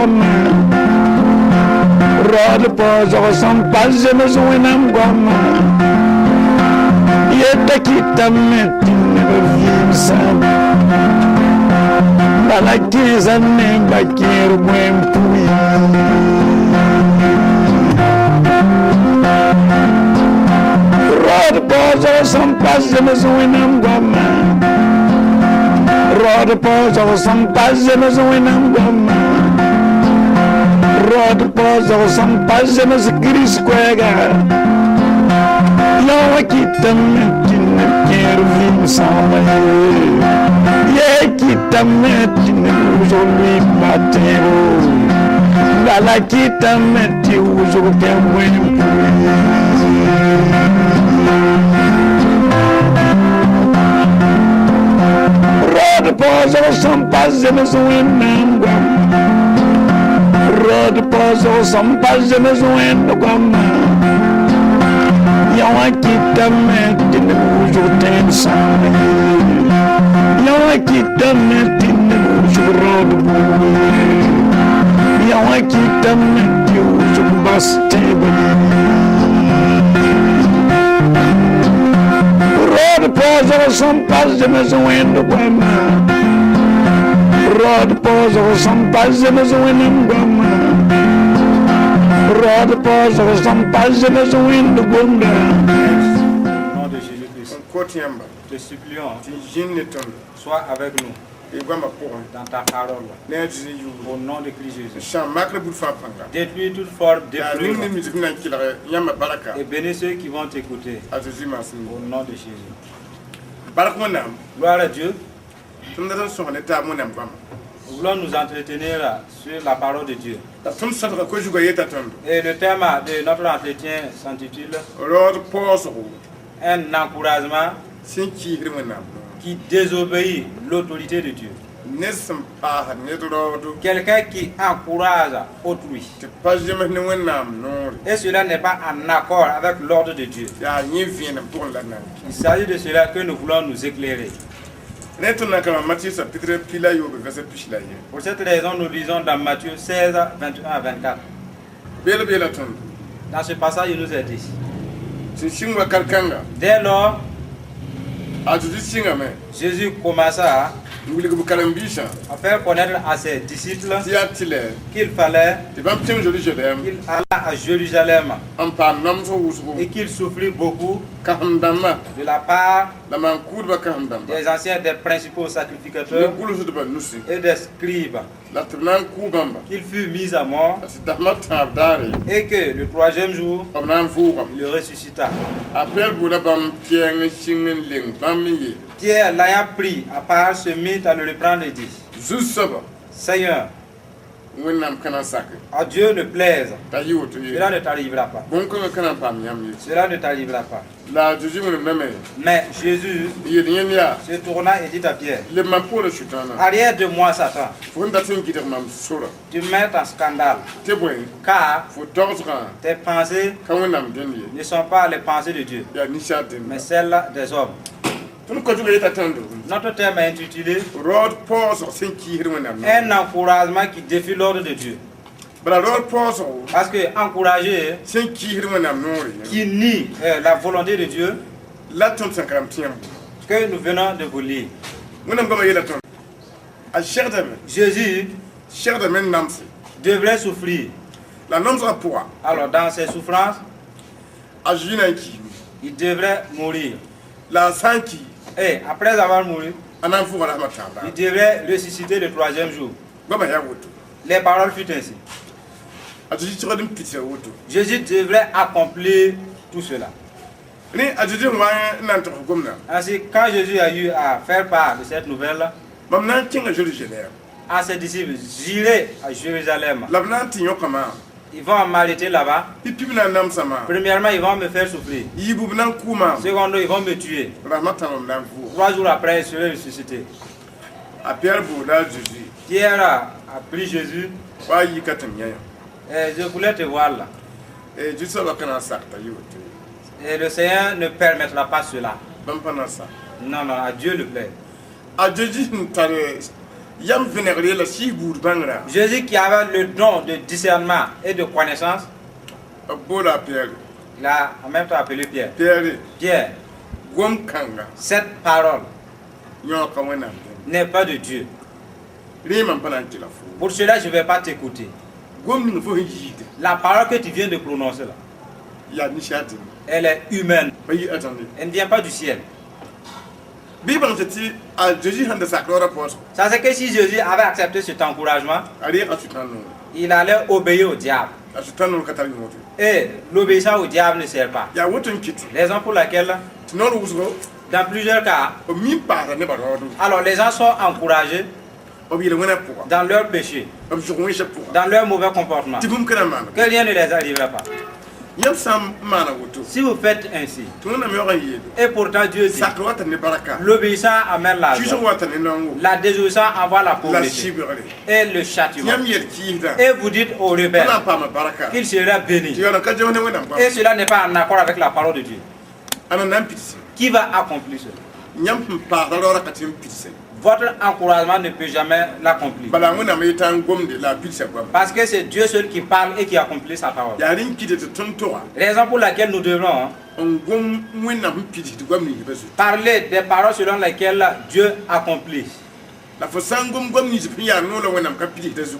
goma rod pozo som paze me zoenam goma yeta kitameti ne vim sam bala kizane bakir buen pui rod pozo som paze me zoenam goma rod pozo som paze me zoenam goma rod pozo som paze me zgris kwega Não aqui também que não quero vir sama e aqui também que não uso me bateu lá aqui também que uso que é muito roda pozo são pazemos um namba roda pozo são pazemos um namba Yão aqui também tem uso tensão Yão aqui também tem uso rodo Yão aqui também tem uso bastante rodo pozo são pazes mas um endo guama rodo pozo são pazes mas um endo guama Rod pozo som paze mais um indo bunda. Au nom de Jésus-Christ, te supplions, sois avec nous dans ta parole. Au nom de Christ Jésus. Détruis toute forme d'effroi et bénis ceux qui vont t'écouter. Au nom de Jésus. Gloire à Dieu. Nous voulons nous entretenir sur la parole de Dieu. Et le thème de notre entretien s'intitule Un encouragement qui désobéit l'autorité de Dieu. Quelqu'un qui encourage autrui. Et cela n'est pas en accord avec l'ordre de Dieu. Il s'agit de cela que nous voulons nous éclairer. Pour cette raison, nous lisons dans Matthieu 16, 21 à 24. Dans ce passage, il nous est dit dès lors, Jésus commença à faire connaître à ses disciples qu'il fallait qu'il allât à Jérusalem et qu'il souffrit beaucoup de la part des anciens, des principaux sacrificateurs et des scribes, qu'il fut mis à mort et que le troisième jour il le ressuscita. Pierre l'ayant pris à part se mit à le reprendre et dit Seigneur, à Dieu ne plaise, cela ne t'arrivera pas. Cela ne t'arrivera pas. Mais Jésus se tourna et dit à Pierre Arrière de moi, Satan. Tu mets en scandale. Car tes pensées ne sont pas les pensées de Dieu, mais celles des hommes. Notre thème est intitulé Un encouragement qui défie l'ordre de Dieu. Parce que encourager qui nie la volonté de Dieu, que nous venons de vous lire. Jésus devrait souffrir. Alors dans ses souffrances, il devrait mourir. Et après avoir mouru, il devrait ressusciter le troisième jour. Les paroles furent ainsi. Jésus devrait accomplir tout cela. Ainsi, quand Jésus a eu à faire part de cette nouvelle à ses disciples, j'irai à Jérusalem. Ils vont m'arrêter là-bas. Premièrement, ils vont me faire souffrir. Secondo, ils vont me tuer. 3 jours après, ils seraient ressuscités. Pierre a pris Jésus. Et je voulais te voir là. Et le Seigneur ne permettra pas cela. Non, non, à Dieu le plaît. Jésus qui avait le don de discernement et de connaissance, il a en même temps appelé Pierre. Pierre, cette parole n'est pas de Dieu. Pour cela, je ne vais pas t'écouter. La parole que tu viens de prononcer là, elle est humaine. Elle ne vient pas du ciel. Ça c'est que si Jésus avait accepté cet encouragement, il allait obéir au diable. Et l'obéissance au diable ne sert pas. Raison pour laquelle, dans plusieurs cas, alors les gens sont encouragés dans leur péché, dans leur mauvais comportement, que rien ne les arrivera pas. Si vous faites ainsi, et pourtant Dieu dit, l'obéissance amène la joie, la désobéissance envoie la pauvreté et le châtiment. Et vous dites aux rebelles qu'il sera béni. Et cela n'est pas en accord avec la parole de Dieu. Qui va accomplir cela? Votre encouragement ne peut jamais l'accomplir. Parce que c'est Dieu seul qui parle et qui accomplit sa parole. Raison pour laquelle nous devons parler des paroles selon lesquelles Dieu accomplit.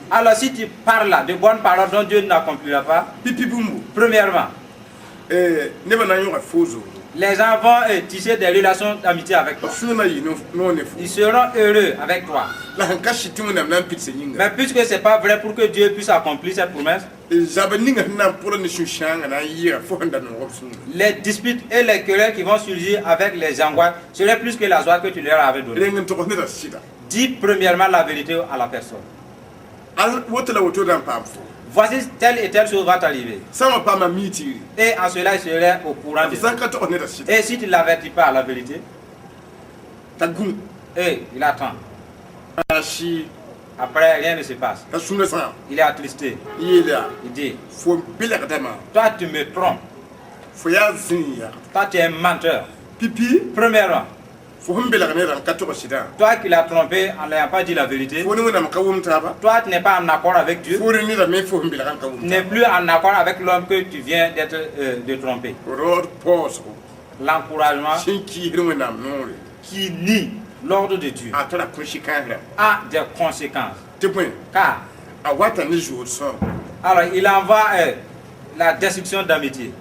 Alors si tu parles de bonnes paroles dont Dieu n'accomplira pas, premièrement, les gens vont tisser des relations d'amitié avec toi. Ils seront heureux avec toi. Mais puisque ce n'est pas vrai pour que Dieu puisse accomplir cette promesse, les disputes et les querelles qui vont surgir avec les angoisses seraient plus que la joie que tu leur avais donnée. Dis premièrement la vérité à la personne. Voici telle et telle chose va t'arriver. Et en cela, il serait au courant de ça. Et si tu ne l'avertis pas à la vérité, et il attend. Après, rien ne se passe. Il est attristé. Il dit, toi tu me trompes. Toi tu es un menteur. Premièrement, toi qui l'as trompé en n'ayant pas dit la vérité, toi tu n'es pas en accord avec Dieu, tu n'es plus en accord avec l'homme que tu viens de tromper. L'encouragement qui nie l'ordre de Dieu a des conséquences. Car alors il envoie la destruction d'amitié.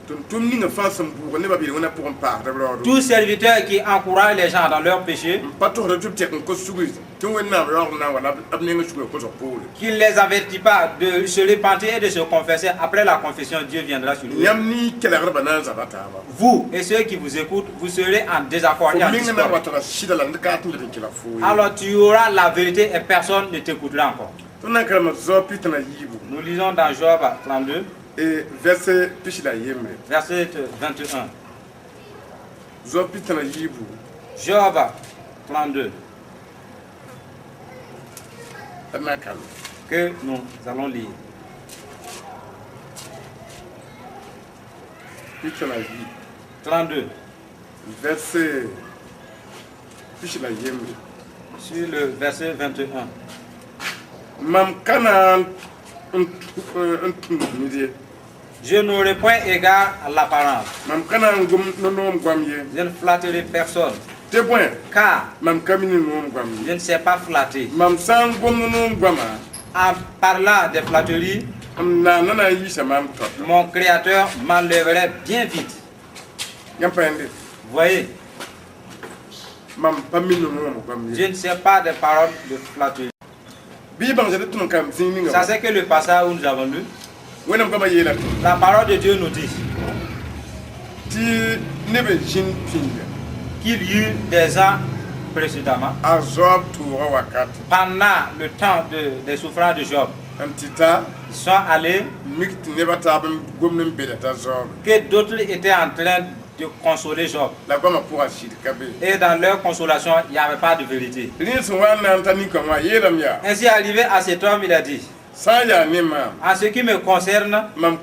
Tout serviteur qui encourage les gens dans leur péché, qu'il ne les avertit pas de se repentir et de se confesser, après la confession, Dieu viendra sur lui. Vous et ceux qui vous écoutent, vous serez en désaccord et en discorde. Alors tu auras la vérité et personne ne t'écoutera encore. Nous lisons dans Job 32. Et verset 21. Job 32. Que nous allons lire. 32. Verset. Sur le verset 21. Je n'aurai point égard à l'apparence. Je ne flatterai personne. Car je ne sais pas flatter. En parlant des flatteries, mon Créateur m'enlèverait bien vite. Voyez, je ne sais pas des paroles de flatterie. Ça c'est que le passage où nous avons lu. La parole de Dieu nous dit qu'il y eut des ans précédemment, pendant le temps des souffrances de Job, ils sont allés, que d'autres étaient en train de consoler Job. Et dans leur consolation, il n'y avait pas de vérité. Ainsi arrivé à cet homme, il a dit, en ce qui me concerne, moi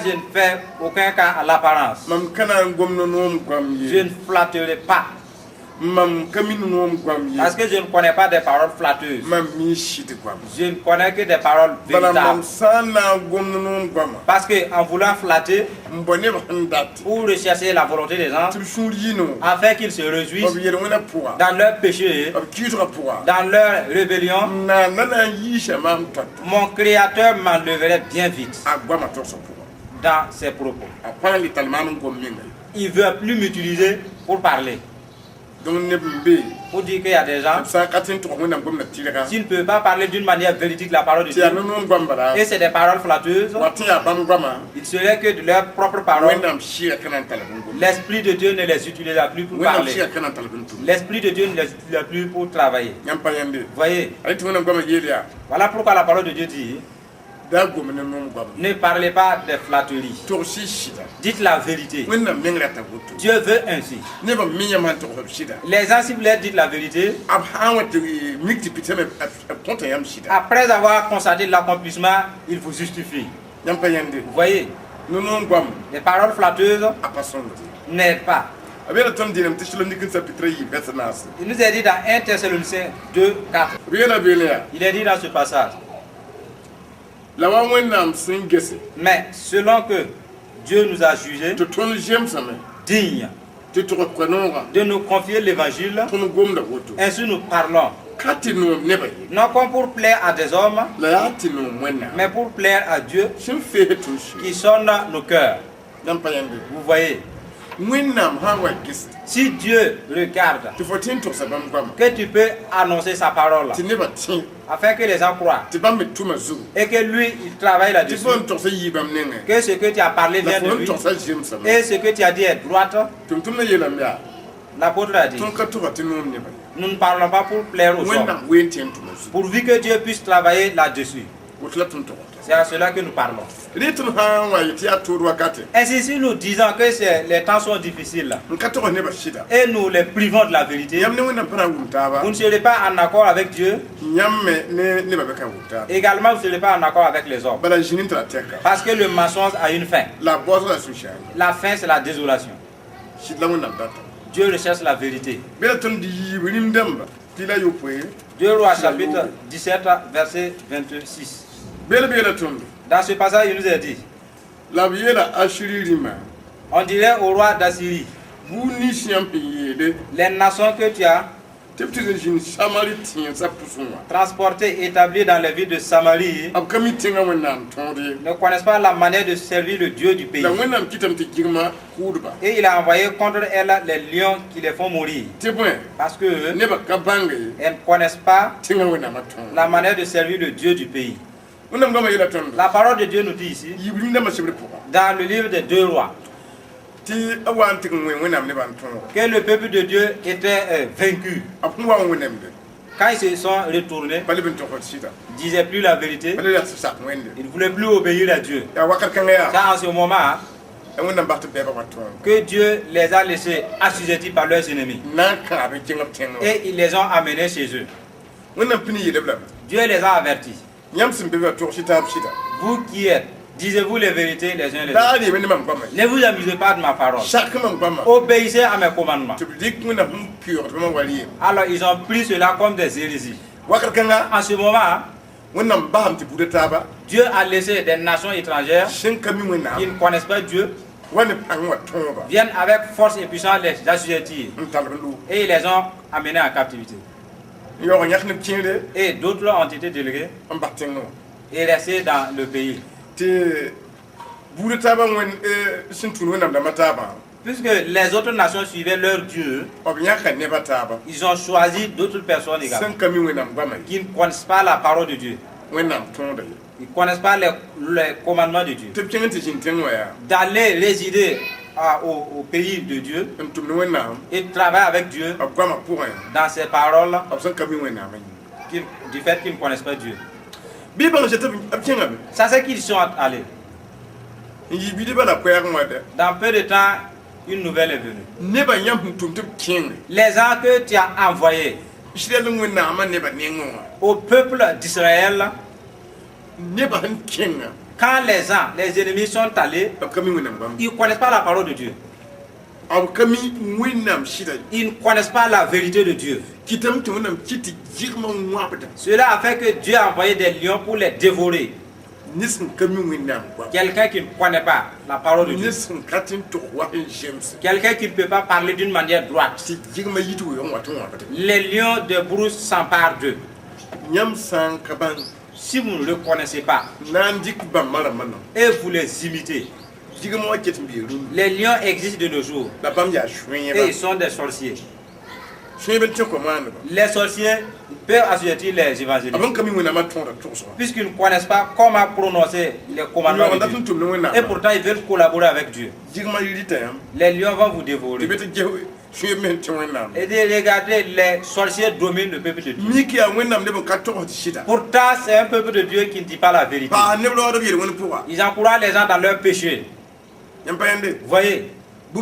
je ne fais aucun cas à l'apparence. Je ne flatterai pas. Parce que je ne connais pas des paroles flatteuses. Je ne connais que des paroles véritables. Parce qu'en voulant flatter, pour rechercher la volonté des gens, afin qu'ils se réjouissent dans leur péché, dans leur rébellion, mon Créateur m'enleverait bien vite dans ses propos. Il ne veut plus m'utiliser pour parler. Pour dire qu'il y a des gens qui ne peuvent pas parler d'une manière véridique la parole de Dieu. Et c'est des paroles flatteuses. Il serait que de leurs propres paroles, l'Esprit de Dieu ne les utilisera plus pour parler. L'Esprit de Dieu ne les utilisera plus pour travailler. Voyez. Voilà pourquoi la parole de Dieu dit: ne parlez pas de flatteries. Dites la vérité. Dieu veut ainsi. Les gens, si vous leur dites la vérité, après avoir constaté l'accomplissement, il vous justifie. Vous voyez, les paroles flatteuses n'aident pas. Il nous est dit dans 1 Thessaloniciens 2, 4. Il est dit dans ce passage: mais selon que Dieu nous a jugés dignes de nous confier l'évangile, ainsi nous parlons, non comme pour plaire à des hommes, mais pour plaire à Dieu qui sonde nos cœurs. Vous voyez, si Dieu regarde que tu peux annoncer sa parole afin que les gens croient et que lui il travaille là-dessus, que ce que tu as parlé vient de lui et ce que tu as dit est droite, l'apôtre a dit: nous ne parlons pas pour plaire aux hommes, pourvu que Dieu puisse travailler là-dessus. C'est à cela que nous parlons. Ainsi, si nous disons que les temps sont difficiles et nous les privons de la vérité, vous ne serez pas en accord avec Dieu. Également, vous ne serez pas en accord avec les hommes. Parce que le mensonge a une fin. La fin, c'est la désolation. Dieu recherche la vérité. 2 Rois chapitre 17 verset 26. Dans ce passage, il nous est dit: on dirait au roi d'Assyrie, les nations que tu as transportées, établies dans les villes de Samarie, ne connaissent pas la manière de servir le Dieu du pays. Et il a envoyé contre elles les lions qui les font mourir. Parce qu'elles ne connaissent pas la manière de servir le Dieu du pays. La parole de Dieu nous dit ici, dans le livre des 2 Rois, que le peuple de Dieu était vaincu. Quand ils se sont retournés, ils ne disaient plus la vérité, ils ne voulaient plus obéir à Dieu. C'est en ce moment que Dieu les a laissés assujettis par leurs ennemis. Et ils les ont amenés chez eux. Dieu les a avertis: vous qui êtes, disez-vous les vérités les uns les autres. Ne vous amusez pas de ma parole. Obéissez à mes commandements. Alors ils ont pris cela comme des hérésies. En ce moment, Dieu a laissé des nations étrangères qui ne connaissent pas Dieu, viennent avec force et puissance les assujettir. Et ils les ont amenés en captivité. Et d'autres ont été délégués et restés dans le pays. Puisque les autres nations suivaient leur Dieu, ils ont choisi d'autres personnes également qui ne connaissent pas la parole de Dieu. Ils ne connaissent pas les commandements de Dieu. D'aller résider au pays de Dieu et travailler avec Dieu dans ses paroles du fait qu'ils ne connaissent pas Dieu. Ça c'est qu'ils sont allés. Dans peu de temps, une nouvelle est venue. Les gens que tu as envoyés au peuple d'Israël, quand les gens, les ennemis sont allés, ils ne connaissent pas la parole de Dieu. Ils ne connaissent pas la vérité de Dieu. Cela a fait que Dieu a envoyé des lions pour les dévorer. Quelqu'un qui ne connaît pas la parole de Dieu. Quelqu'un qui ne peut pas parler d'une manière droite. Les lions de brousse s'emparent d'eux. Si vous ne le connaissez pas et vous les imitez, les lions existent de nos jours et ils sont des sorciers. Les sorciers peuvent assujettir les évangélistes puisqu'ils ne connaissent pas comment prononcer les commandements de Dieu. Et pourtant ils veulent collaborer avec Dieu. Les lions vont vous dévorer. Et de regarder, les sorciers dominent le peuple de Dieu. Pourtant c'est un peuple de Dieu qui ne dit pas la vérité. Ils encouragent les gens dans leur péché. Vous voyez,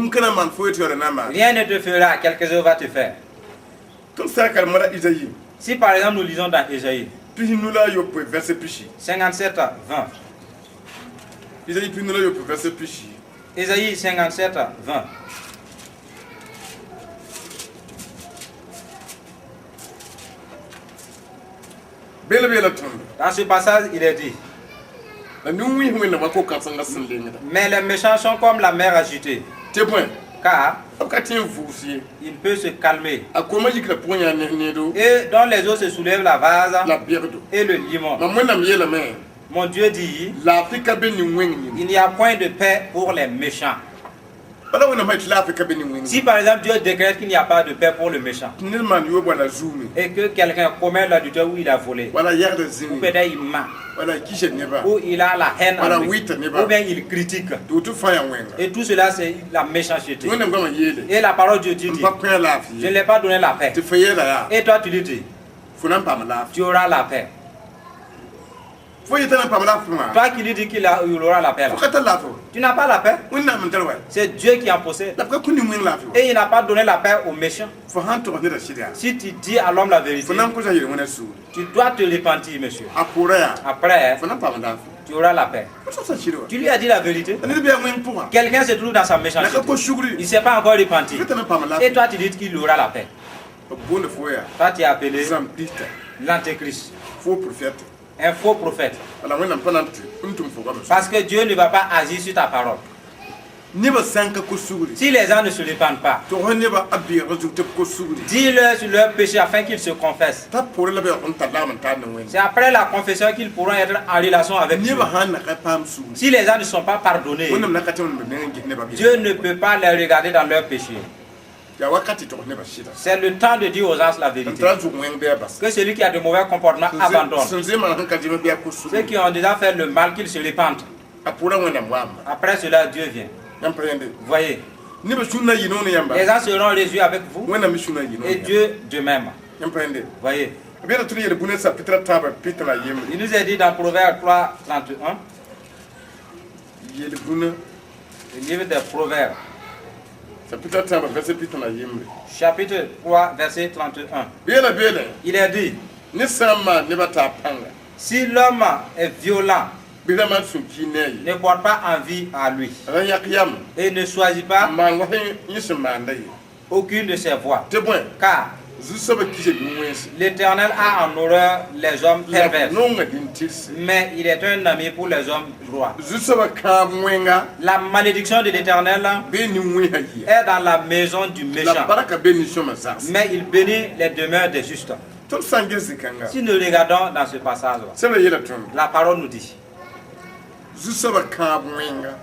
rien ne te fera, quelque chose va te faire. Si par exemple nous lisons dans Ésaïe 57, 20. Ésaïe 57, 20. Dans ce passage, il est dit: mais les méchants sont comme la mer agitée, car il peut se calmer, et dans les eaux se soulève la vase et le limon. Mon Dieu dit: il n'y a point de paix pour les méchants. Si par exemple Dieu décrète qu'il n'y a pas de paix pour le méchant et que quelqu'un commet l'adultère ou il a volé, ou peut-être il ment, ou il a la haine en lui, ou bien il critique, et tout cela c'est la méchanceté. Et la parole de Dieu dit: je ne l'ai pas donné la paix, et toi tu lui dis tu auras la paix. Toi qui lui dis qu'il aura la paix là, tu n'as pas la paix. C'est Dieu qui en possède. Et il n'a pas donné la paix aux méchants. Si tu dis à l'homme la vérité, tu dois te repentir, monsieur. Après, tu auras la paix. Tu lui as dit la vérité. Quelqu'un se trouve dans sa méchanceté, il ne s'est pas encore repenti. Et toi tu dis qu'il aura la paix. Toi tu es appelé l'antéchrist, un faux prophète. Parce que Dieu ne va pas agir sur ta parole. Si les gens ne se repentent pas, dis-leur sur leur péché afin qu'ils se confessent. C'est après la confession qu'ils pourront être en relation avec Dieu. Si les gens ne sont pas pardonnés, Dieu ne peut pas les regarder dans leur péché. C'est le temps de dire aux gens la vérité. Que celui qui a de mauvais comportements abandonne. Ceux qui ont déjà fait le mal, qu'ils se repentent. Après cela, Dieu vient. Vous voyez, les gens seront réjouis avec vous et Dieu de même. Vous voyez, il nous est dit dans Proverbe 3, 31, le livre des Proverbes, chapitre 3, verset 31. Il est dit: si l'homme est violent, ne porte pas envie à lui et ne choisit pas aucune de ses voies, car l'Éternel a en horreur les hommes pervers, mais il est un ami pour les hommes droits. La malédiction de l'Éternel est dans la maison du méchant, mais il bénit les demeures des justes. Si nous regardons dans ce passage, la parole nous dit: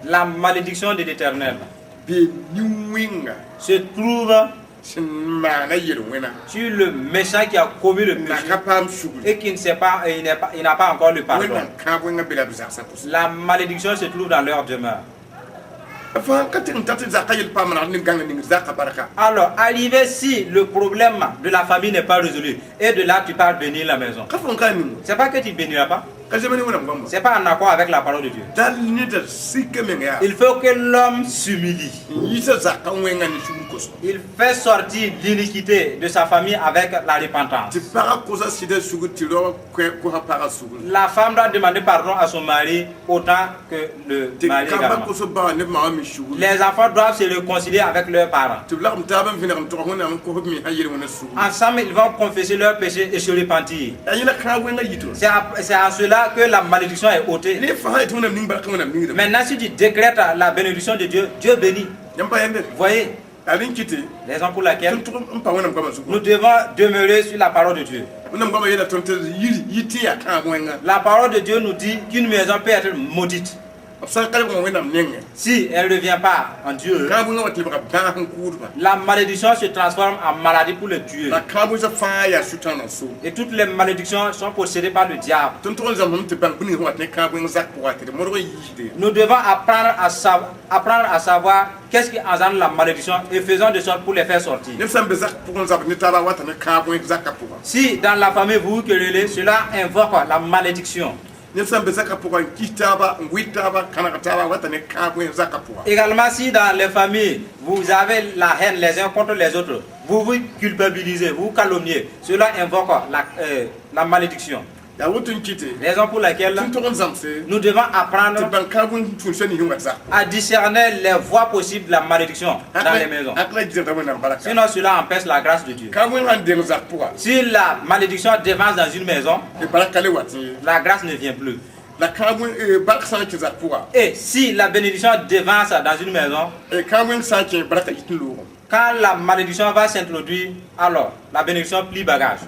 la malédiction de l'Éternel se trouve sur le méchant qui a commis le péché et qui ne sait pas, il n'a pas encore le pardon. La malédiction se trouve dans leur demeure. Alors, arrivé si le problème de la famille n'est pas résolu, et de là tu pars bénir la maison, c'est pas que tu ne béniras pas, c'est pas en accord avec la parole de Dieu. Il faut que l'homme s'humilie. Il fait sortir l'iniquité de sa famille avec la repentance. La femme doit demander pardon à son mari autant que le mari également. Les enfants doivent se réconcilier avec leurs parents. Ensemble, ils vont confesser leurs péchés et se repentir. C'est à cela que la malédiction est ôtée. Maintenant, si tu décrètes la bénédiction de Dieu, Dieu bénit. Voyez, raison pour laquelle nous devons demeurer sur la parole de Dieu. La parole de Dieu nous dit qu'une maison peut être maudite si elle ne revient pas en Dieu. La malédiction se transforme en maladie pour le Dieu. Et toutes les malédictions sont possédées par le diable. Nous devons apprendre à savoir qu'est-ce qui engendre la malédiction et faisons de sorte pour les faire sortir. Si dans la famille vous querellez, cela invoque la malédiction. Également, si dans les familles vous avez la haine les uns contre les autres, vous vous culpabilisez, vous calomniez, cela invoque la malédiction. Raison pour laquelle nous devons apprendre à discerner les voies possibles de la malédiction dans les maisons. Sinon cela empêche la grâce de Dieu. Si la malédiction dévance dans une maison, la grâce ne vient plus. Et si la bénédiction dévance dans une maison, quand la malédiction va s'introduire, alors la bénédiction plie bagage.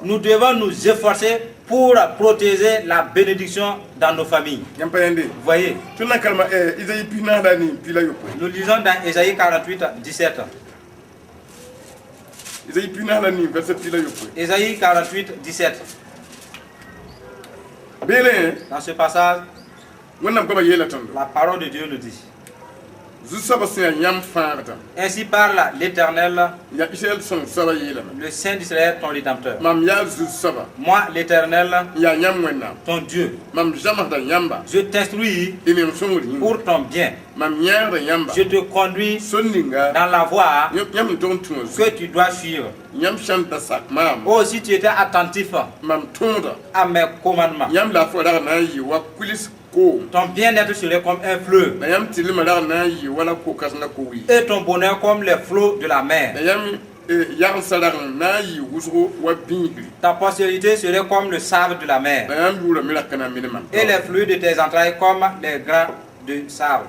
Nous devons nous efforcer pour protéger la bénédiction dans nos familles. Voyez, nous lisons dans Ésaïe 48, 17. Ésaïe 48, 17. Dans ce passage, la parole de Dieu nous dit: ainsi parle l'Éternel, le Saint d'Israël, ton Rédempteur. Moi, l'Éternel, ton Dieu, je t'instruis pour ton bien. Je te conduis dans la voie que tu dois suivre. Oh, si tu étais attentif à mes commandements, ton bien-être serait comme un fleuve et ton bonheur comme les flots de la mer. Ta postérité serait comme le sable de la mer et les flux de tes entrailles comme les grains de sable.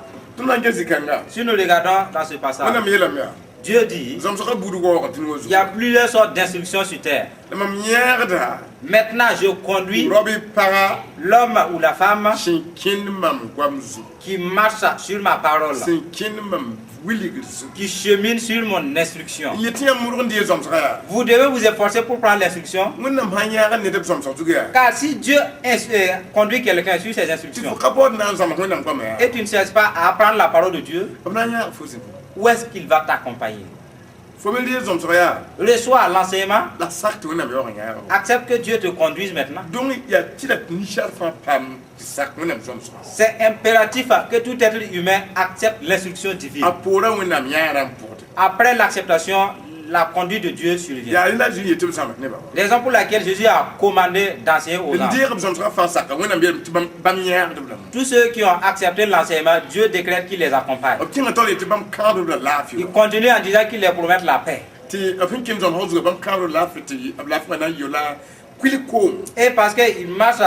Si nous regardons dans ce passage, Dieu dit, il y a plusieurs sortes d'instructions sur terre. Maintenant, je conduis l'homme ou la femme qui marche sur ma parole, qui chemine sur mon instruction. Vous devez vous efforcer pour prendre l'instruction. Car si Dieu conduit quelqu'un sur ses instructions et tu ne cherches pas à apprendre la parole de Dieu, où est-ce qu'il va t'accompagner? Reçois l'enseignement. Accepte que Dieu te conduise maintenant. C'est impératif que tout être humain accepte l'instruction divine. Après l'acceptation, la conduite de Dieu survient. Raison pour laquelle Jésus a commandé d'enseigner aux gens. Tous ceux qui ont accepté l'enseignement, Dieu décrète qu'il les accompagne. Il continue en disant qu'il les promet la paix. Et parce qu'il marche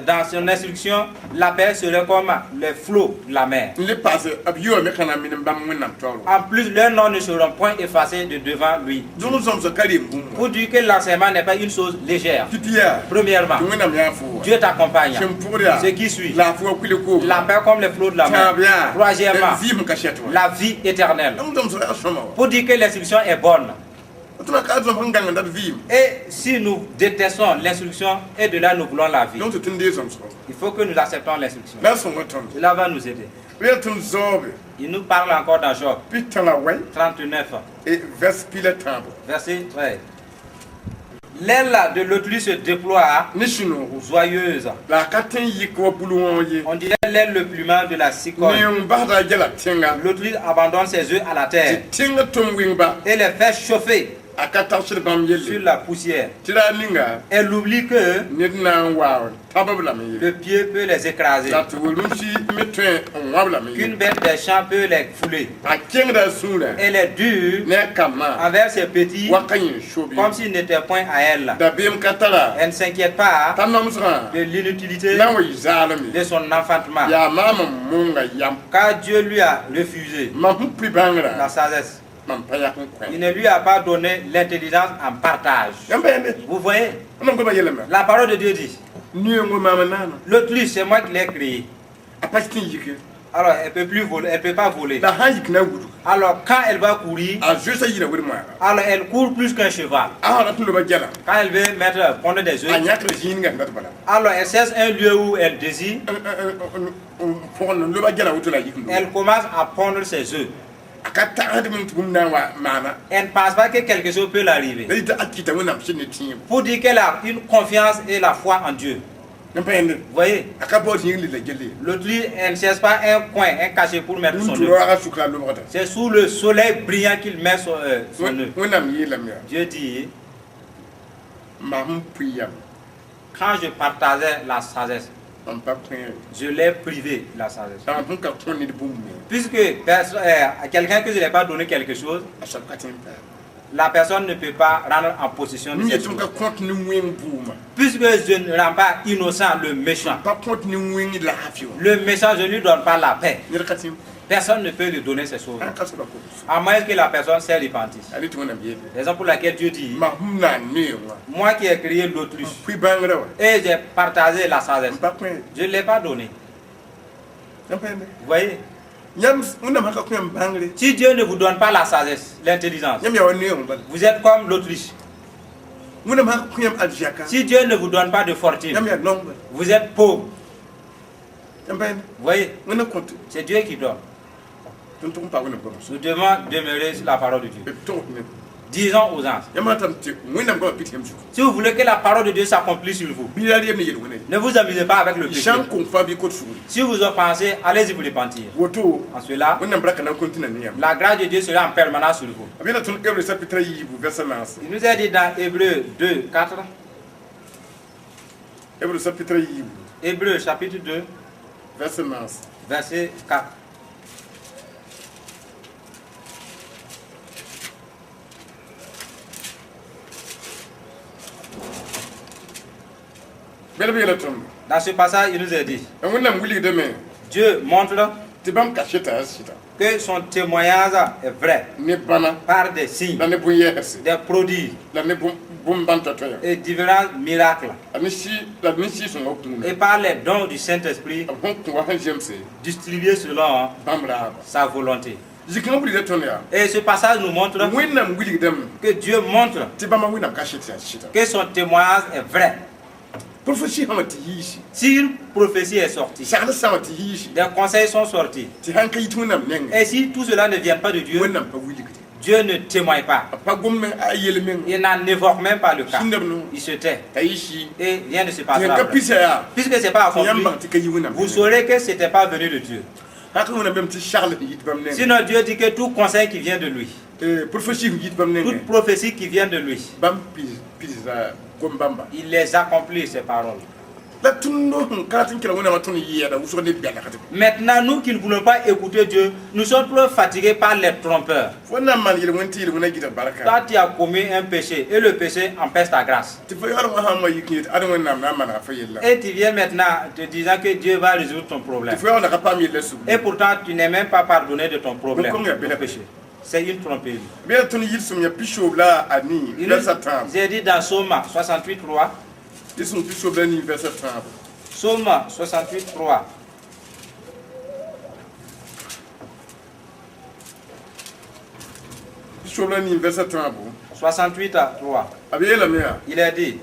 dans son instruction, la paix serait comme les flots de la mer. En plus, leurs noms ne seront point effacés de devant lui. Pour dire que l'enseignement n'est pas une chose légère. Premièrement, Dieu t'accompagne. Ce qui suit, la paix comme les flots de la mer. Troisièmement, la vie éternelle. Pour dire que l'instruction est bonne. Et si nous détestons l'instruction et de là nous voulons la vie, il faut que nous acceptons l'instruction. Cela va nous aider. Il nous parle encore dans Job 39, verset 13. L'aile de l'autruche se déploie joyeuse. On dirait l'aile le plumage de la cicogne. L'autruche abandonne ses œufs à la terre et les fait chauffer sur la poussière. Elle oublie que le pied peut les écraser, qu'une bête des champs peut les fouler. Elle est dure envers ses petits comme s'il n'était point à elle. Elle ne s'inquiète pas de l'inutilité de son enfantement, car Dieu lui a refusé la sagesse. Il ne lui a pas donné l'intelligence en partage. Vous voyez? La parole de Dieu dit, l'autruche, c'est moi qui l'ai créé. Alors elle peut plus voler, elle peut pas voler. Alors quand elle va courir, alors elle court plus qu'un cheval. Quand elle veut pondre des œufs, alors elle cherche un lieu où elle désire. Elle commence à pondre ses œufs. Elle ne pense pas que quelque chose peut l'arriver. Pour dire qu'elle a une confiance et la foi en Dieu. Vous voyez? L'autruche, elle ne cherche pas un coin, un cachet pour mettre son œuf. C'est sous le soleil brillant qu'il met son œuf. Dieu dit, quand je partageais la sagesse, je l'ai privé de la sagesse. Puisque quelqu'un que je n'ai pas donné quelque chose, la personne ne peut pas rendre en possession de cette chose. Puisque je ne rends pas innocent le méchant, le méchant, je ne lui donne pas la paix. Personne ne peut lui donner ces choses. À moins que la personne s'est repentie. Raison pour laquelle Dieu dit, moi qui ai créé l'autruche et j'ai partagé la sagesse, je ne l'ai pas donné. Vous voyez? Si Dieu ne vous donne pas la sagesse, l'intelligence, vous êtes comme l'autruche. Si Dieu ne vous donne pas de fortune, vous êtes pauvre. Vous voyez? C'est Dieu qui donne. Nous devons demeurer sur la parole de Dieu. Disons aux anges, si vous voulez que la parole de Dieu s'accomplisse sur vous, ne vous amusez pas avec le péché. Si vous en pensez, allez-y vous repentir. En cela, la grâce de Dieu sera en permanence sur vous. Il nous a dit dans Hébreux 2, 4. Hébreux chapitre 2, verset 4. Dans ce passage, il nous a dit, Dieu montre que son témoignage est vrai par des signes, des prodiges et différents miracles et par les dons du Saint-Esprit distribués selon sa volonté. Et ce passage nous montre que Dieu montre que son témoignage est vrai. Si une prophétie est sortie, des conseils sont sortis, et si tout cela ne vient pas de Dieu, Dieu ne témoigne pas. Il n'en évoque même pas le cas. Il se tait. Et rien ne se passera. Puisque ce n'est pas accompli, vous saurez que ce n'était pas venu de Dieu. Sinon Dieu dit que tout conseil qui vient de lui, toute prophétie qui vient de lui, il les accomplit, ces paroles. Maintenant, nous qui ne voulons pas écouter Dieu, nous sommes trop fatigués par les trompeurs. Toi, tu as commis un péché et le péché empêche ta grâce. Et tu viens maintenant te disant que Dieu va résoudre ton problème. Et pourtant, tu n'es même pas pardonné de ton problème, ton péché. C'est une tromperie. J'ai dit dans Psaume 68, 3. Psaume 68, 3. Verset 68 à 3. Il a dit,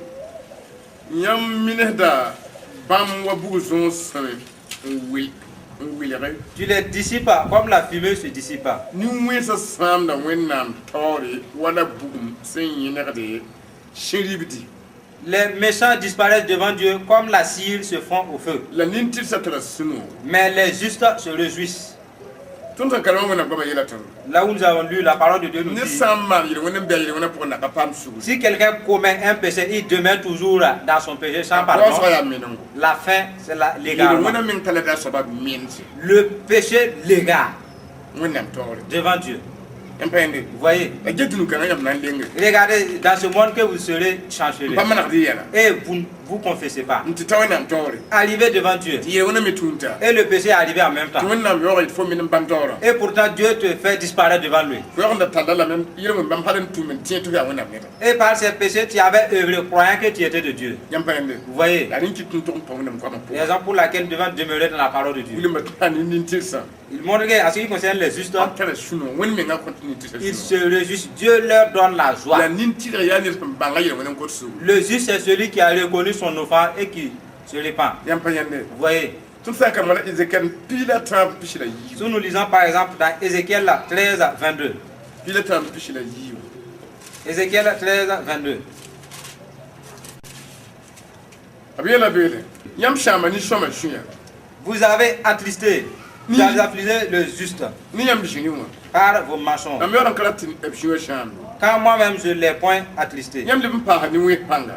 tu les dissipes comme la fumée se dissipe. Les méchants disparaissent devant Dieu comme la cire se fond au feu. Mais les justes se réjouissent. Là où nous avons lu la parole de Dieu nous dit, si quelqu'un commet un péché, il demeure toujours dans son péché sans pardon. La fin, c'est l'égarement. Le péché l'égare devant Dieu. Vous voyez, regardez dans ce monde que vous serez chancelé et vous ne confessez pas. Arrivé devant Dieu et le péché est arrivé en même temps. Et pourtant Dieu te fait disparaître devant lui. Et par ces péchés tu avais œuvré croyant que tu étais de Dieu. Vous voyez, raison pour laquelle nous devons demeurer dans la parole de Dieu. Il montre qu'en ce qui concerne les justes, ils se réjouissent. Dieu leur donne la joie. Le juste c'est celui qui a reconnu son offense et qui se répand. Vous voyez. Si nous lisons par exemple dans Ézéchiel 13, 22. Ézéchiel 13, 22. Vous avez attristé. Vous avez affligé le juste par vos mensonges. Quand moi-même je l'ai point attristé.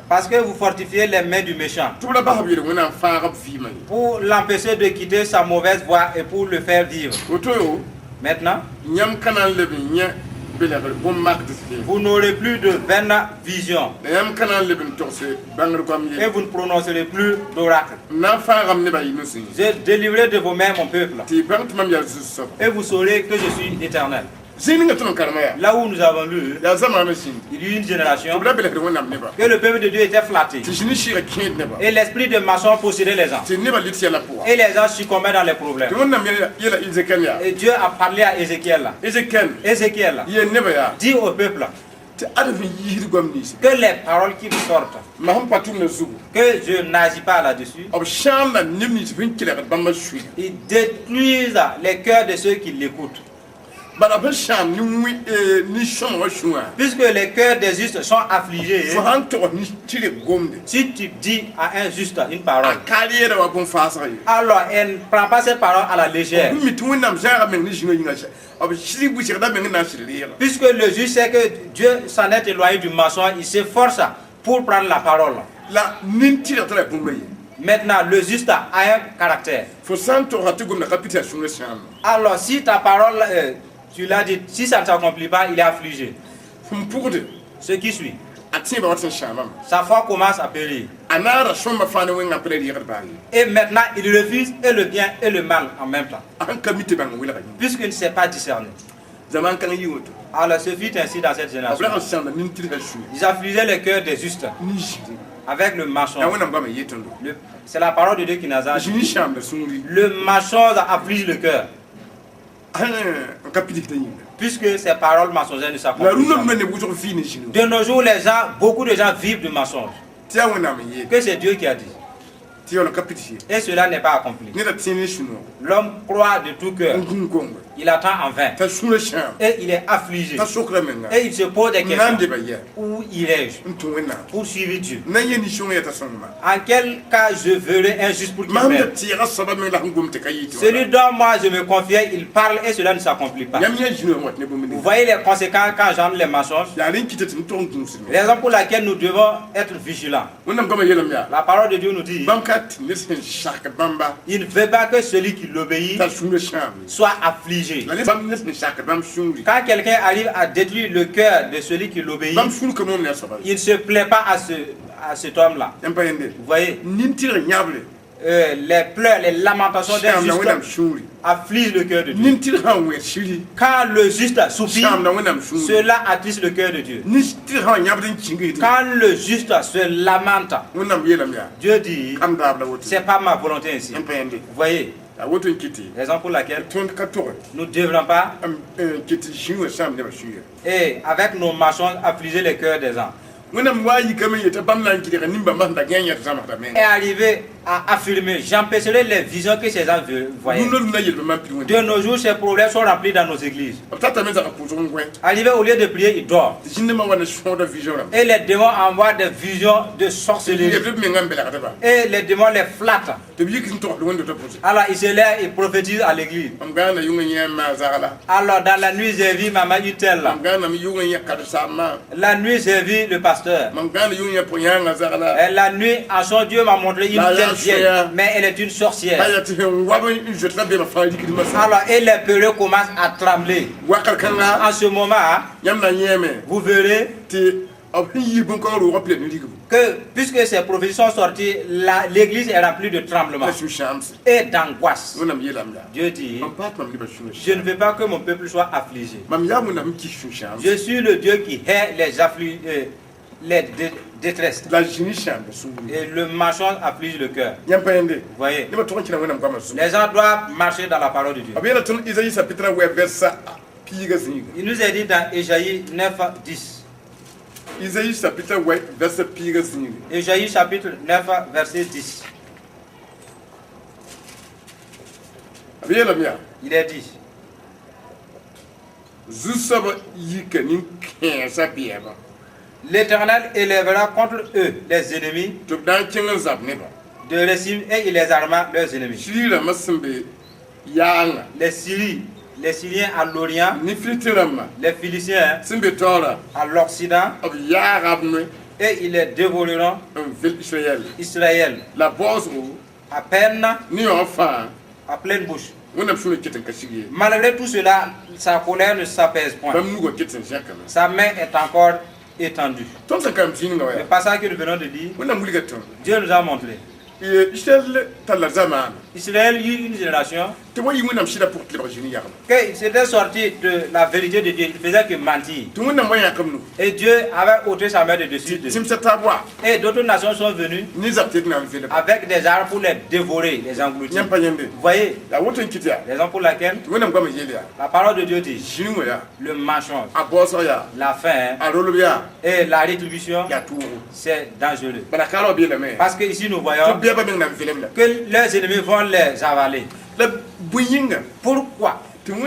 Parce que vous fortifiez les mains du méchant pour l'empêcher de quitter sa mauvaise voie et pour le faire vivre. Maintenant, vous n'aurez plus de vaine vision et vous ne prononcerez plus d'oracle. J'ai délivré de vos mains mon peuple et vous saurez que je suis éternel. Là où nous avons lu, il y a eu une génération que le peuple de Dieu était flatté et l'esprit de mensonge possédait les gens et les gens succombaient dans les problèmes. Et Dieu a parlé à Ézéchiel. Ézéchiel dit au peuple que les paroles qui vous sortent, que je n'agis pas là-dessus, ils détruisent les cœurs de ceux qui l'écoutent. Puisque les cœurs des justes sont affligés, si tu dis à un juste une parole, alors elle ne prend pas cette parole à la légère. Puisque le juge sait que Dieu s'en est éloigné du mensonge, il s'efforce pour prendre la parole. Maintenant, le juste a un caractère. Alors si ta parole, tu l'as dit, si ça ne s'accomplit pas, il est affligé. Ce qui suit, sa foi commence à périr. Et maintenant, il refuse et le bien et le mal en même temps. Puisqu'il ne sait pas discerner. Alors, ce fut ainsi dans cette génération. Ils affligeaient le cœur des justes avec le mensonge. C'est la parole de Dieu qui nous a dit. Le mensonge afflige le cœur. Puisque ces paroles mensongères ne s'accomplissent pas. De nos jours, beaucoup de gens vivent de mensonges. Que c'est Dieu qui a dit. Et cela n'est pas accompli. L'homme croit de tout cœur. Il attend en vain. Et il est affligé. Et il se pose des questions. Où irai-je pour suivre Dieu? En quel cas je verrai un juste pour qu'il m'aide? Celui dont moi je me confiais, il parle et cela ne s'accomplit pas. Vous voyez les conséquences quand j'entre les mensonges. Raison pour laquelle nous devons être vigilants. La parole de Dieu nous dit, il ne veut pas que celui qui l'obéit soit affligé. Quand quelqu'un arrive à détruire le cœur de celui qui l'obéit, il ne se plaît pas à cet homme-là. Vous voyez, les pleurs, les lamentations d'un juste affligent le cœur de Dieu. Quand le juste soupire, cela attriste le cœur de Dieu. Quand le juste se lamente, Dieu dit, c'est pas ma volonté ainsi. Vous voyez, raison pour laquelle nous ne devrons pas, et avec nos mensonges, affliger les cœurs des gens. Et arriver a affirmé, j'empêcherai les visions que ces gens voyaient. De nos jours, ces problèmes sont remplis dans nos églises. Arrivé au lieu de prier, il dort. Et les démons envoient des visions de sorcellerie. Et les démons les flattent. Alors il se lève et prophétise à l'église. Alors dans la nuit, j'ai vu Maman Utel. La nuit, j'ai vu le pasteur. Et la nuit, en son Dieu m'a montré une telle vieille, mais elle est une sorcière. Alors, et les peureux commencent à trembler. En ce moment, vous verrez que puisque ces prophéties sont sorties, l'église est remplie de tremblements et d'angoisse. Dieu dit, je ne veux pas que mon peuple soit affligé. Je suis le Dieu qui hait les détresses. Et le mensonge afflige le cœur. Vous voyez, les gens doivent marcher dans la parole de Dieu. Il nous est dit dans Ésaïe 9, 10. Ésaïe chapitre 9, verset 10. Il est dit, l'Éternel élèvera contre eux les ennemis de Récim et il les arma leurs ennemis. Les Syriens à l'Orient, les Philistins à l'Occident, et ils les dévoreront. Israël à peine, à pleine bouche. Malgré tout cela, sa colère ne s'apaise point. Sa main est encore étendue. Le passage que nous venons de dire, Dieu nous a montré. Israël eut une génération que c'était sorti de la vérité de Dieu, il faisait que mentir. Et Dieu avait ôté sa main de dessus. Et d'autres nations sont venues avec des armes pour les dévorer, les engloutir. Vous voyez, raison pour laquelle la parole de Dieu dit, le mensonge, la faim et la rétribution, c'est dangereux. Parce que ici nous voyons que leurs ennemis vont les avaler. Pourquoi? Dieu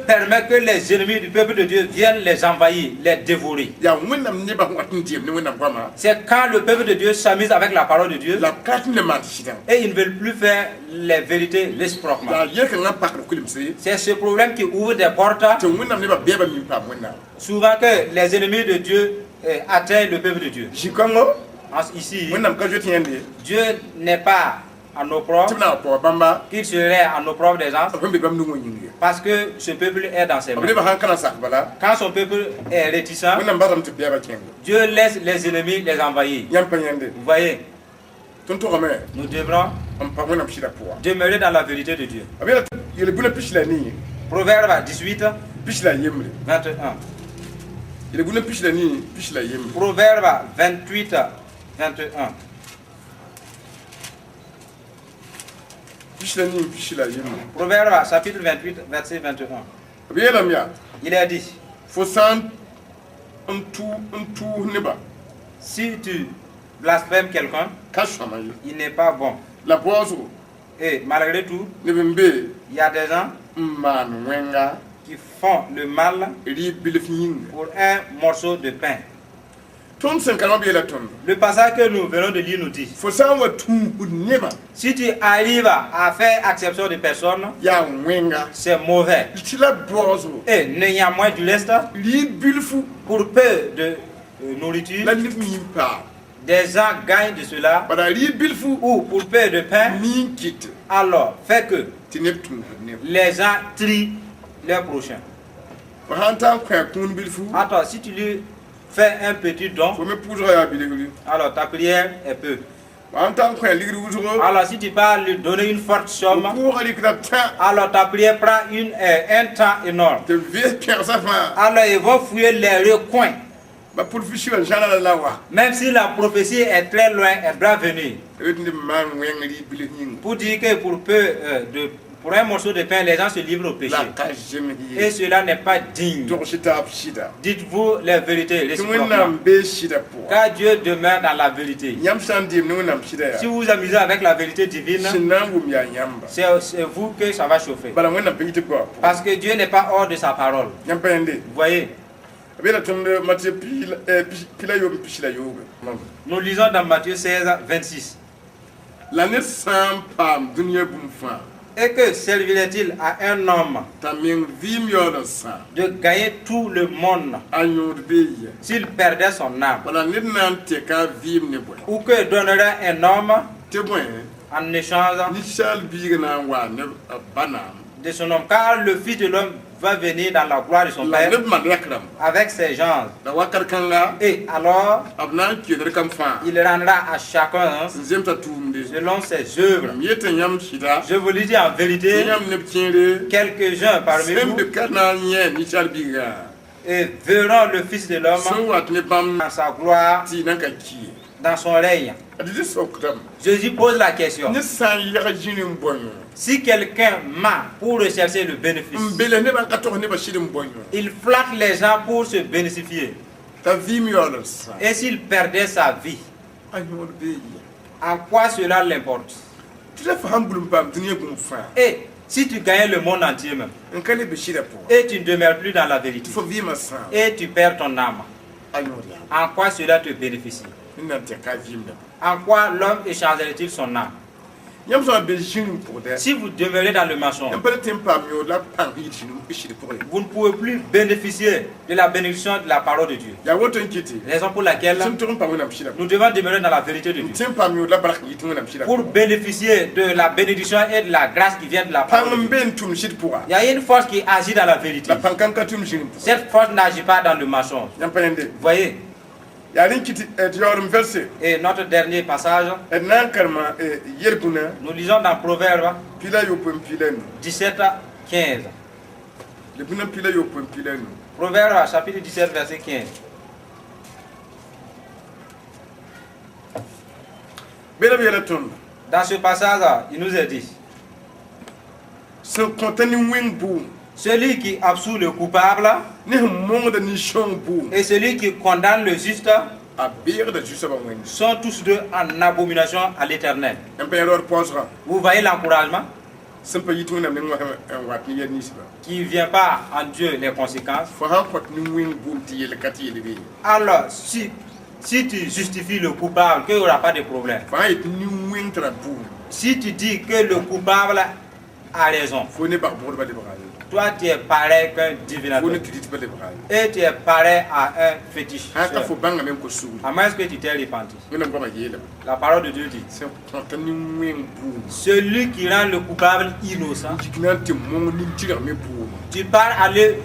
permet que les ennemis du peuple de Dieu viennent les envahir, les dévorer. C'est quand le peuple de Dieu s'amuse avec la parole de Dieu et ils ne veulent plus faire les vérités réciproquement. C'est ce problème qui ouvre des portes. Souvent que les ennemis de Dieu atteignent le peuple de Dieu. Ici, Dieu n'est pas en opprobre, qu'il serait en opprobre des gens, parce que ce peuple est dans ses mains. Quand son peuple est réticent, Dieu laisse les ennemis les envahir. Vous voyez, nous devrons demeurer dans la vérité de Dieu. Proverbe 18, 21. Proverbe 28, 21. Proverbe chapitre 28, verset 21. Il est dit, si tu blasphèmes quelqu'un, il n'est pas bon. Et malgré tout, il y a des gens qui font le mal pour un morceau de pain. Le passage que nous venons de lire nous dit, si tu arrives à faire acception de personne, c'est mauvais. Et néanmoins du reste, pour peu de nourriture, des gens gagnent de cela, ou pour peu de pain, alors fait que les gens trient leur prochain. Attends, si tu lui fais un petit don, alors ta prière est peu. Alors si tu vas lui donner une forte somme, alors ta prière prend un temps énorme. Alors ils vont fouiller les recoins. Même si la prophétie est très loin, elle doit venir. Pour dire que pour peu de Pour un morceau de pain, les gens se livrent au péché. Et cela n'est pas digne. Dites-vous les vérités réciproquement. Car Dieu demeure dans la vérité. Si vous vous amusez avec la vérité divine, c'est vous que ça va chauffer. Parce que Dieu n'est pas hors de sa parole. Vous voyez? Nous lisons dans Matthieu 16, 26. Et que servirait-il à un homme de gagner tout le monde s'il perdait son âme? Ou que donnerait un homme en échange de son homme? Car le Fils de l'homme va venir dans la gloire de son Père avec ses gens. Et alors, il rendra à chacun selon ses œuvres. Je vous le dis en vérité, quelques-uns parmi vous et verront le Fils de l'homme dans sa gloire, dans son règne. Jésus pose la question. Si quelqu'un ment pour rechercher le bénéfice, il flatte les gens pour se bénéficier. Et s'il perdait sa vie, en quoi cela l'importe? Et si tu gagnes le monde entier même, et tu ne demeures plus dans la vérité, et tu perds ton âme, en quoi cela te bénéficie? En quoi l'homme échangerait-il son âme? Si vous demeurez dans le mensonge, vous ne pouvez plus bénéficier de la bénédiction de la parole de Dieu. Raison pour laquelle nous devons demeurer dans la vérité de Dieu pour bénéficier de la bénédiction et de la grâce qui vient de la parole de Dieu. Il y a une force qui agit dans la vérité. Cette force n'agit pas dans le mensonge. Vous voyez? Et notre dernier passage, nous lisons dans Proverbe 17 à 15. Proverbe chapitre 17 verset 15. Dans ce passage, il nous est dit: celui qui absout le coupable et celui qui condamne le juste sont tous deux en abomination à l'Éternel. Vous voyez l'encouragement qui ne vient pas en Dieu les conséquences. Alors, si tu justifies le coupable, qu'il n'y aura pas de problème. Si tu dis que le coupable a raison, toi tu es pareil qu'un divinateur. Et tu es pareil à un fétiche. À moins que tu t'es repenti. La parole de Dieu dit: celui qui rend le coupable innocent, tu pars aller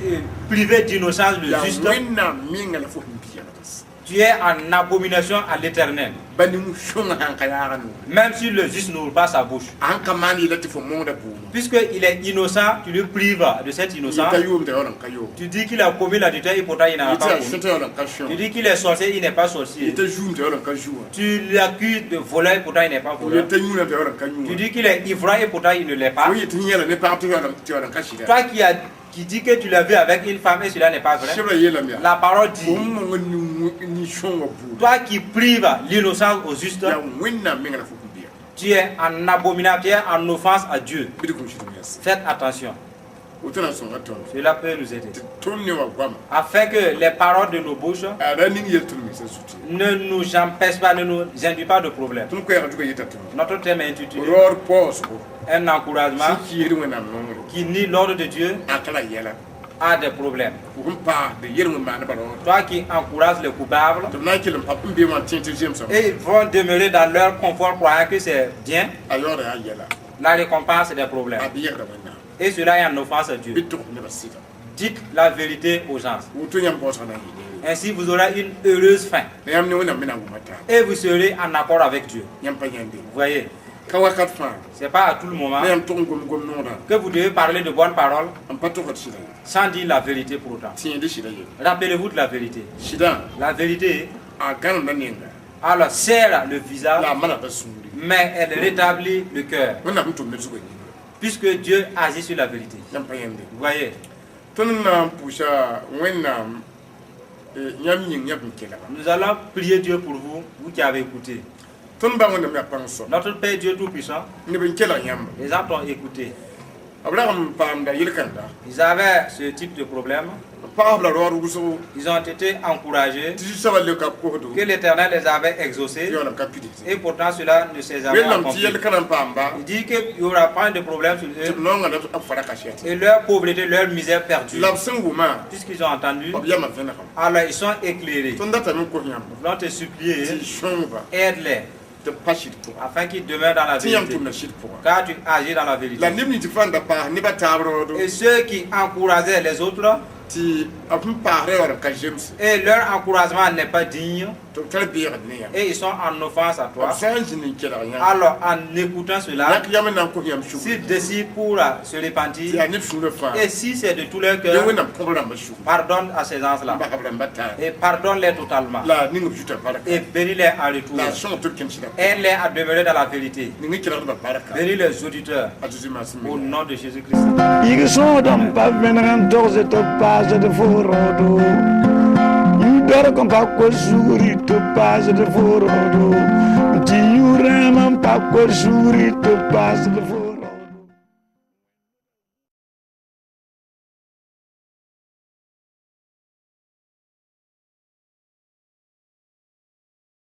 priver d'innocence le juste. Tu es en abomination à l'Éternel. Même si le juste n'ouvre pas sa bouche. Puisqu'il est innocent, tu le prives de cette innocence. Tu dis qu'il a commis l'adultère et pourtant il n'a pas commis. Tu dis qu'il est sorcier, il n'est pas sorcier. Tu l'accuses de voler et pourtant il n'est pas voleur. Tu dis qu'il est ivrogne et pourtant il ne l'est pas. Toi qui dis que tu l'as vu avec une femme et cela n'est pas vrai. La parole dit: toi qui prives l'innocence au juste, tu es en abomination, tu es en offense à Dieu. Faites attention. Cela peut nous aider. Afin que les paroles de nos bouches ne nous empêchent pas, ne nous induisent pas de problème. Notre thème est intitulé un encouragement qui nie l'ordre de Dieu a des problèmes. Toi qui encourages les coupables, et ils vont demeurer dans leur confort croyant que c'est bien, la récompense des problèmes. Et cela est en offense à Dieu. Dites la vérité aux gens. Ainsi vous aurez une heureuse fin. Et vous serez en accord avec Dieu. Vous voyez? Ce n'est pas à tout le moment que vous devez parler de bonnes paroles sans dire la vérité pour autant. Rappelez-vous de la vérité. La vérité, alors, serre le visage, mais elle rétablit le cœur. puisque Dieu agit sur la vérité. Vous voyez? Nous allons prier Dieu pour vous, vous qui avez écouté. Notre Père Dieu Tout-Puissant, les gens t'ont écouté. Ils avaient ce type de problème. Ils ont été encouragés que l'Éternel les avait exaucés et pourtant cela ne s'est jamais accompli. Il dit qu'il n'y aura pas de problème sur eux et leur pauvreté, leur misère perdue. Puisqu'ils ont entendu, alors ils sont éclairés. Nous te supplier, aide-les afin qu'ils demeurent dans la vérité, car tu agis dans la vérité. Et ceux qui encourageaient les autres, et leur encouragement n'est pas digne, et ils sont en offense à toi, alors en écoutant cela, s'ils décident pour se repentir, et si c'est de tout leur cœur, pardonne à ces gens-là et pardonne-les totalement et bénis-les en retour, aide-les à demeurer dans la vérité, bénis les auditeurs au nom de Jésus-Christ. De forodo, idor com paco suri to paz de forodo, ti urama paco suri to paz de forodo.